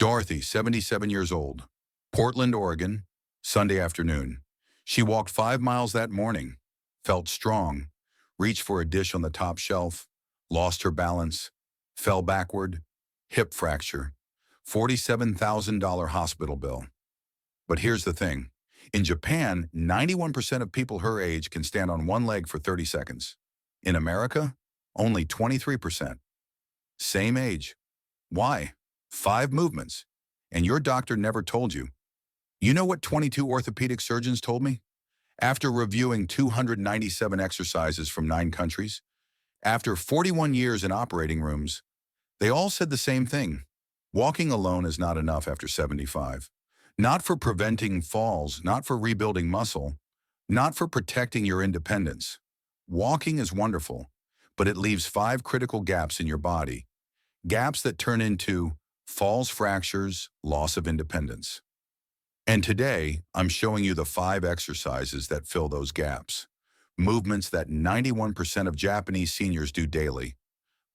Dorothy, 77 years old. Portland, Oregon, Sunday afternoon. She walked 5 miles that morning, felt strong, reached for a dish on the top shelf, lost her balance, fell backward, hip fracture, $47,000 hospital bill. But here's the thing. In Japan, 91% of people her age can stand on one leg for 30 seconds. In America, only 23%. Same age. Why? 5 movements. And your doctor never told you. You know what 22 orthopedic surgeons told me? After reviewing 297 exercises from 9 countries, after 41 years in operating rooms, they all said the same thing. Walking alone is not enough after 75. Not for preventing falls, not for rebuilding muscle, not for protecting your independence. Walking is wonderful, but it leaves 5 critical gaps in your body. Gaps that turn into falls, fractures, loss of independence. And today, I'm showing you the 5 exercises that fill those gaps. Movements that 91% of Japanese seniors do daily,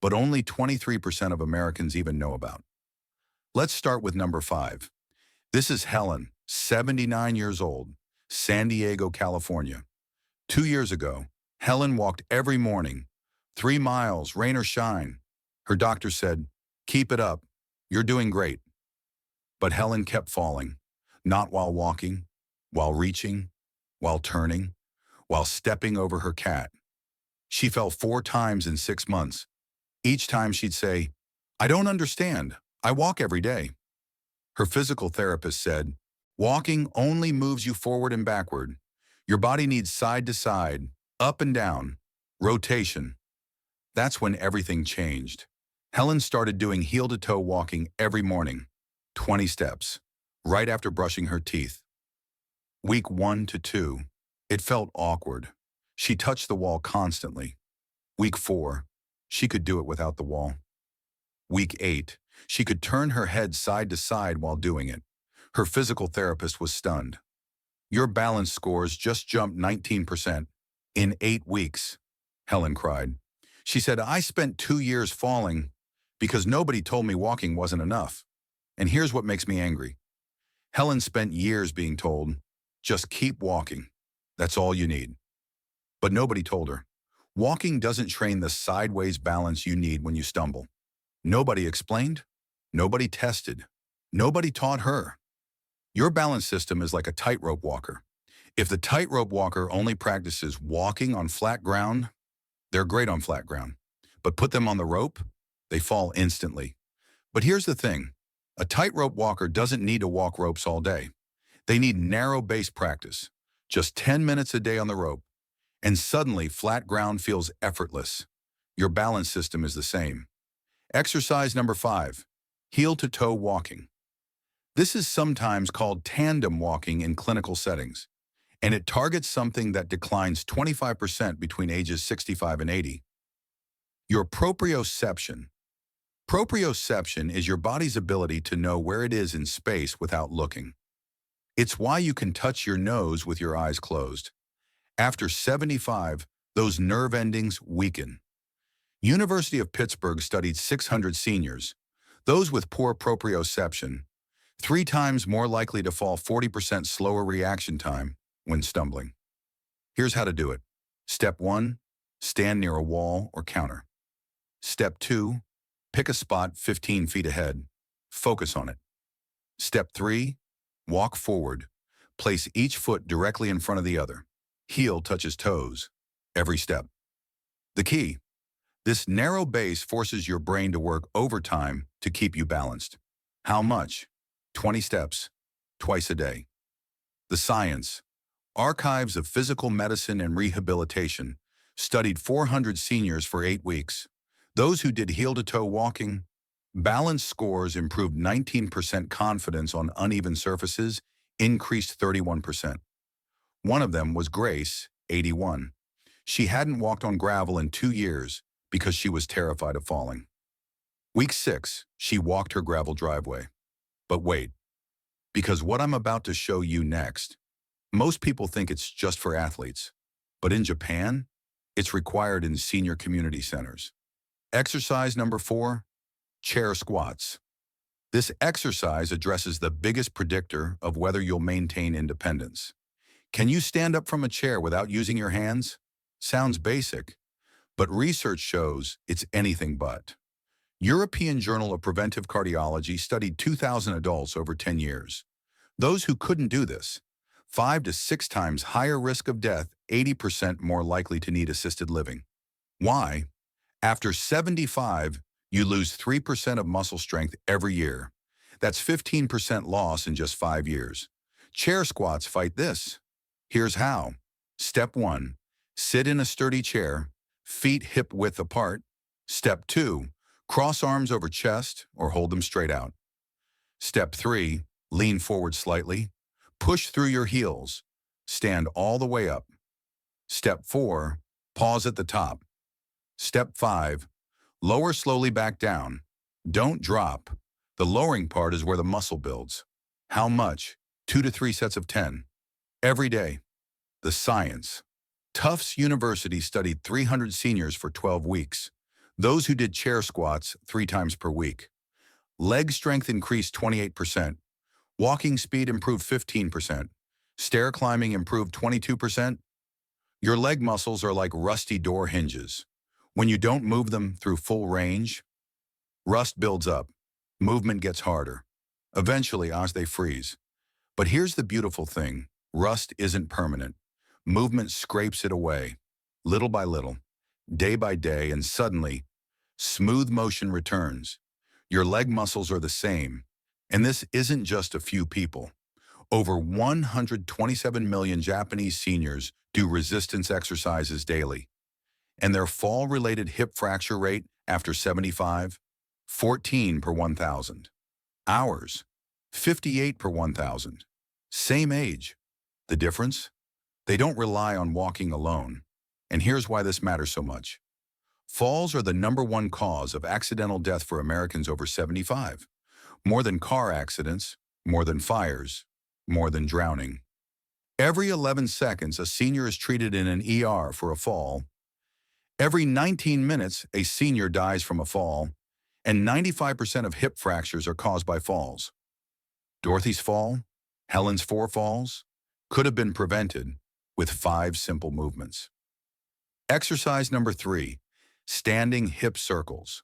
but only 23% of Americans even know about. Let's start with number 5. This is Helen, 79 years old, San Diego, California. 2 years ago, Helen walked every morning, 3 miles, rain or shine. Her doctor said, "Keep it up, you're doing great." But Helen kept falling, not while walking, while reaching, while turning, while stepping over her cat. She fell 4 times in 6 months. Each time she'd say, "I don't understand, I walk every day." Her physical therapist said, "Walking only moves you forward and backward. Your body needs side to side, up and down, rotation." That's when everything changed. Helen started doing heel-to-toe walking every morning, 20 steps, right after brushing her teeth. Week 1 to 2, it felt awkward. She touched the wall constantly. Week 4, she could do it without the wall. Week 8, she could turn her head side to side while doing it. Her physical therapist was stunned. "Your balance scores just jumped 19% in 8 weeks, Helen cried. She said, "I spent 2 years falling because nobody told me walking wasn't enough. And here's what makes me angry." Helen spent years being told, "Just keep walking. That's all you need." But nobody told her. Walking doesn't train the sideways balance you need when you stumble. Nobody explained. Nobody tested. Nobody taught her. Your balance system is like a tightrope walker. If the tightrope walker only practices walking on flat ground, they're great on flat ground. But put them on the rope, they fall instantly. But here's the thing. A tightrope walker doesn't need to walk ropes all day. They need narrow base practice, just 10 minutes a day on the rope. And suddenly, flat ground feels effortless. Your balance system is the same. Exercise number 5, heel-to-toe walking. This is sometimes called tandem walking in clinical settings, and it targets something that declines 25% between ages 65 and 80. Your proprioception. Proprioception is your body's ability to know where it is in space without looking. It's why you can touch your nose with your eyes closed. After 75, those nerve endings weaken. University of Pittsburgh studied 600 seniors, those with poor proprioception, 3 times more likely to fall, 40% slower reaction time when stumbling. Here's how to do it. Step 1, stand near a wall or counter. Step 2, pick a spot 15 feet ahead. Focus on it. Step 3, walk forward. Place each foot directly in front of the other. Heel touches toes, every step. The key, this narrow base forces your brain to work overtime to keep you balanced. How much? 20 steps, twice a day. The science, Archives of Physical Medicine and Rehabilitation, studied 400 seniors for 8 weeks. Those who did heel-to-toe walking, balance scores improved 19%, confidence on uneven surfaces increased 31%. One of them was Grace, 81. She hadn't walked on gravel in 2 years because she was terrified of falling. Week 6, she walked her gravel driveway. But wait, because what I'm about to show you next, most people think it's just for athletes. But in Japan, it's required in senior community centers. Exercise number 4, chair squats. This exercise addresses the biggest predictor of whether you'll maintain independence. Can you stand up from a chair without using your hands? Sounds basic, but research shows it's anything but. European Journal of Preventive Cardiology studied 2,000 adults over 10 years. Those who couldn't do this, 5 to 6 times higher risk of death, 80% more likely to need assisted living. Why? After 75, you lose 3% of muscle strength every year. That's 15% loss in just 5 years. Chair squats fight this. Here's how. Step 1. Sit in a sturdy chair, feet hip-width apart. Step 2. Cross arms over chest or hold them straight out. Step 3. Lean forward slightly. Push through your heels. Stand all the way up. Step 4. Pause at the top. Step 5. Lower slowly back down. Don't drop. The lowering part is where the muscle builds. How much? 2 to 3 sets of 10. Every day. The science. Tufts University studied 300 seniors for 12 weeks. Those who did chair squats 3 times per week. Leg strength increased 28%. Walking speed improved 15%. Stair climbing improved 22%. Your leg muscles are like rusty door hinges. When you don't move them through full range, rust builds up. Movement gets harder. Eventually, as they freeze. But here's the beautiful thing. Rust isn't permanent. Movement scrapes it away, little by little, day by day, and suddenly, smooth motion returns. Your leg muscles are the same. And this isn't just a few people. Over 127 million Japanese seniors do resistance exercises daily. And their fall-related hip fracture rate after 75, 14 per 1,000. Ours, 58 per 1,000. Same age. The difference? They don't rely on walking alone. And here's why this matters so much. Falls are the #1 cause of accidental death for Americans over 75. More than car accidents, more than fires, more than drowning. Every 11 seconds, a senior is treated in an ER for a fall. Every 19 minutes, a senior dies from a fall, and 95% of hip fractures are caused by falls. Dorothy's fall, Helen's 4 falls, could have been prevented with 5 simple movements. Exercise number 3, standing hip circles.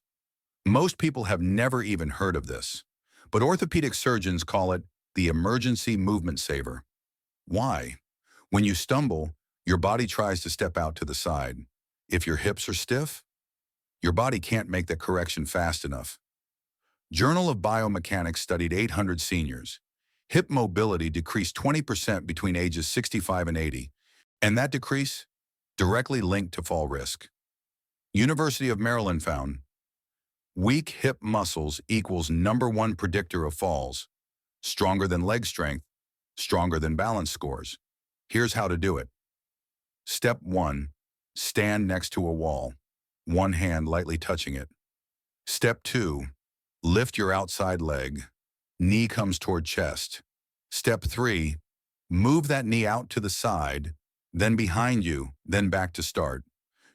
Most people have never even heard of this, but orthopedic surgeons call it the emergency movement saver. Why? When you stumble, your body tries to step out to the side. If your hips are stiff, your body can't make that correction fast enough. Journal of Biomechanics studied 800 seniors. Hip mobility decreased 20% between ages 65 and 80, and that decrease directly linked to fall risk. University of Maryland found weak hip muscles equals #1 predictor of falls, stronger than leg strength, stronger than balance scores. Here's how to do it. Step 1, stand next to a wall, one hand lightly touching it. Step 2, lift your outside leg, knee comes toward chest. Step 3, move that knee out to the side, then behind you, then back to start.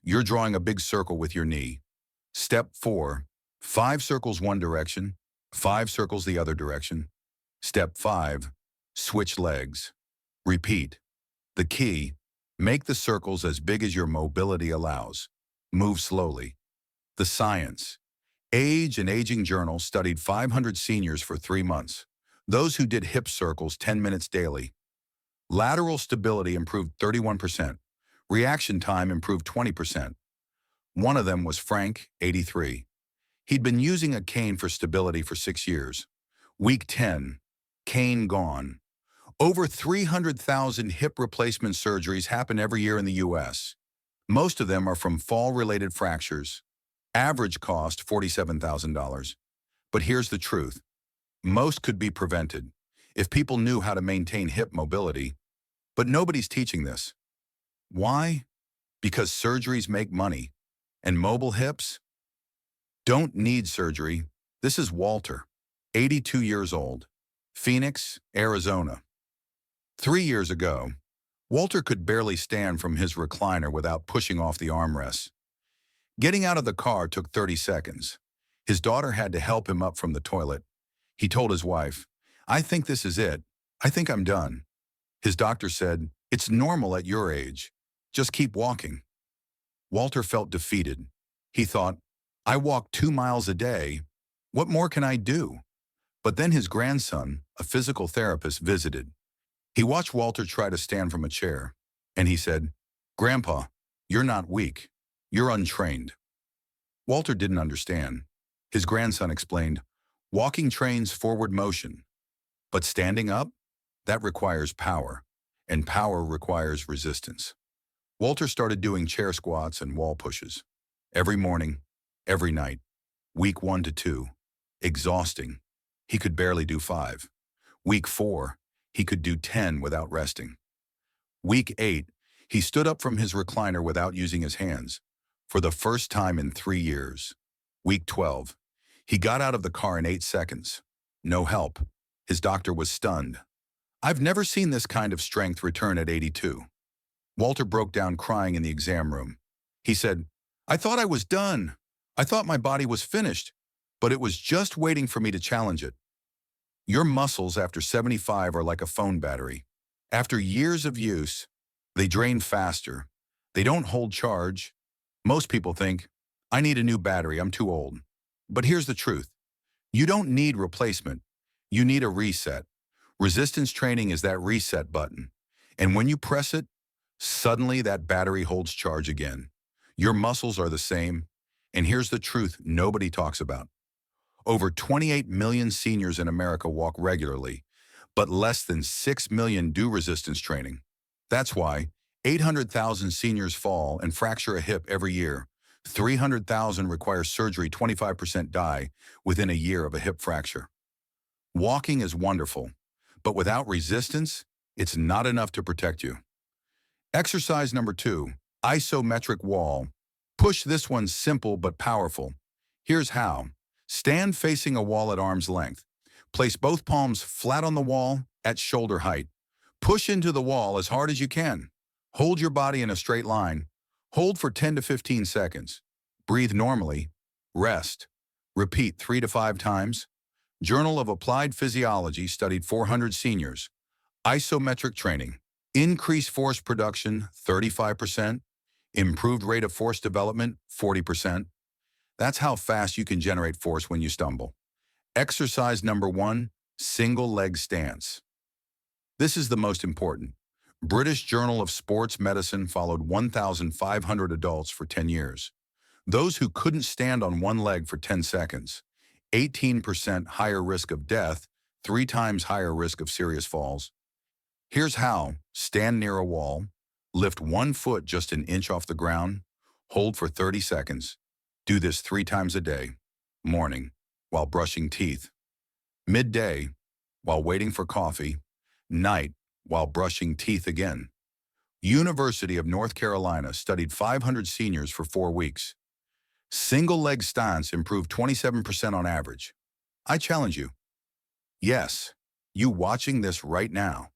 You're drawing a big circle with your knee. Step 4, 5 circles one direction, 5 circles the other direction. Step 5, switch legs. Repeat. The key, make the circles as big as your mobility allows. Move slowly. The science. Age and Aging Journal studied 500 seniors for 3 months. Those who did hip circles 10 minutes daily. Lateral stability improved 31%. Reaction time improved 20%. One of them was Frank, 83. He'd been using a cane for stability for 6 years. Week 10, cane gone. Over 300,000 hip replacement surgeries happen every year in the U.S. Most of them are from fall-related fractures. Average cost $47,000. But here's the truth. Most could be prevented if people knew how to maintain hip mobility. But nobody's teaching this. Why? Because surgeries make money. And mobile hips don't need surgery. This is Walter, 82 years old, Phoenix, Arizona. 3 years ago, Walter could barely stand from his recliner without pushing off the armrests. Getting out of the car took 30 seconds. His daughter had to help him up from the toilet. He told his wife, "I think this is it. I think I'm done." His doctor said, "It's normal at your age. Just keep walking." Walter felt defeated. He thought, "I walk 2 miles a day. What more can I do?" But then his grandson, a physical therapist, visited. He watched Walter try to stand from a chair, and he said, "Grandpa, you're not weak. You're untrained." Walter didn't understand. His grandson explained, "Walking trains forward motion, but standing up, that requires power, and power requires resistance." Walter started doing chair squats and wall pushes. Every morning, every night, week 1 to 2, exhausting. He could barely do 5. Week 4, he could do 10 without resting. Week 8, he stood up from his recliner without using his hands, for the first time in 3 years. Week 12, he got out of the car in 8 seconds. No help. His doctor was stunned. "I've never seen this kind of strength return at 82. Walter broke down crying in the exam room. He said, "I thought I was done. I thought my body was finished, but it was just waiting for me to challenge it." Your muscles after 75 are like a phone battery. After years of use, they drain faster. They don't hold charge. Most people think, "I need a new battery, I'm too old." But here's the truth. You don't need replacement. You need a reset. Resistance training is that reset button. And when you press it, suddenly that battery holds charge again. Your muscles are the same. And here's the truth nobody talks about. Over 28 million seniors in America walk regularly, but less than 6 million do resistance training. That's why 800,000 seniors fall and fracture a hip every year. 300,000 require surgery, 25% die within a year of a hip fracture. Walking is wonderful, but without resistance, it's not enough to protect you. Exercise number 2, isometric wall. Push. This one's simple but powerful. Here's how. Stand facing a wall at arm's length. Place both palms flat on the wall at shoulder height. Push into the wall as hard as you can. Hold your body in a straight line. Hold for 10 to 15 seconds. Breathe normally. Rest. Repeat 3 to 5 times. Journal of Applied Physiology studied 400 seniors. Isometric training. Increased force production 35%. Improved rate of force development 40%. That's how fast you can generate force when you stumble. Exercise number 1, single leg stance. This is the most important. British Journal of Sports Medicine followed 1,500 adults for 10 years. Those who couldn't stand on one leg for 10 seconds, 18% higher risk of death, 3 times higher risk of serious falls. Here's how. Stand near a wall. Lift one foot just an inch off the ground. Hold for 30 seconds. Do this 3 times a day. Morning, while brushing teeth. Midday, while waiting for coffee. Night, while brushing teeth again. University of North Carolina studied 500 seniors for 4 weeks. Single leg stance improved 27% on average. I challenge you. Yes, you watching this right now.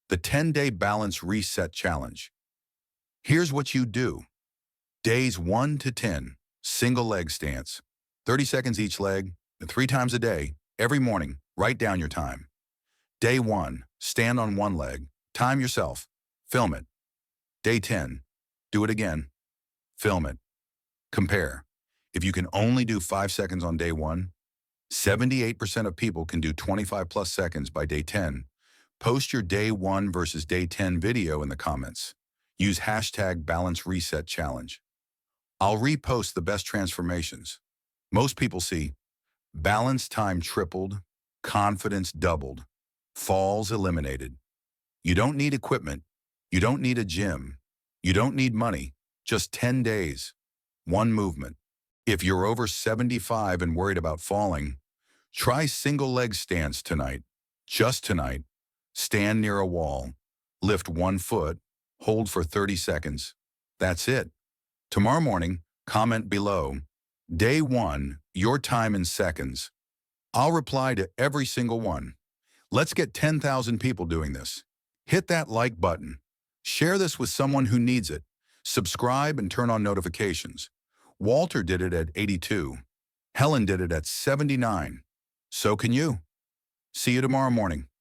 The 10-day balance reset challenge. Here's what you do. Days 1 to 10, single leg stance. 30 seconds each leg, 3 times a day, every morning. Write down your time. Day 1, stand on one leg. Time yourself. Film it. Day 10, do it again. Film it. Compare. If you can only do 5 seconds on day 1, 78% of people can do 25 plus seconds by day 10. Post your day 1 versus day 10 video in the comments. Use hashtag Balance Reset Challenge. I'll repost the best transformations. Most people see balance time tripled, confidence doubled, falls eliminated. You don't need equipment. You don't need a gym. You don't need money. Just 10 days. One movement. If you're over 75 and worried about falling, try single leg stance tonight. Just tonight. Stand near a wall. Lift one foot. Hold for 30 seconds. That's it. Tomorrow morning, comment below. Day 1, your time in seconds. I'll reply to every single one. Let's get 10,000 people doing this. Hit that like button. Share this with someone who needs it. Subscribe and turn on notifications. Walter did it at 82. Helen did it at 79. So can you. See you tomorrow morning.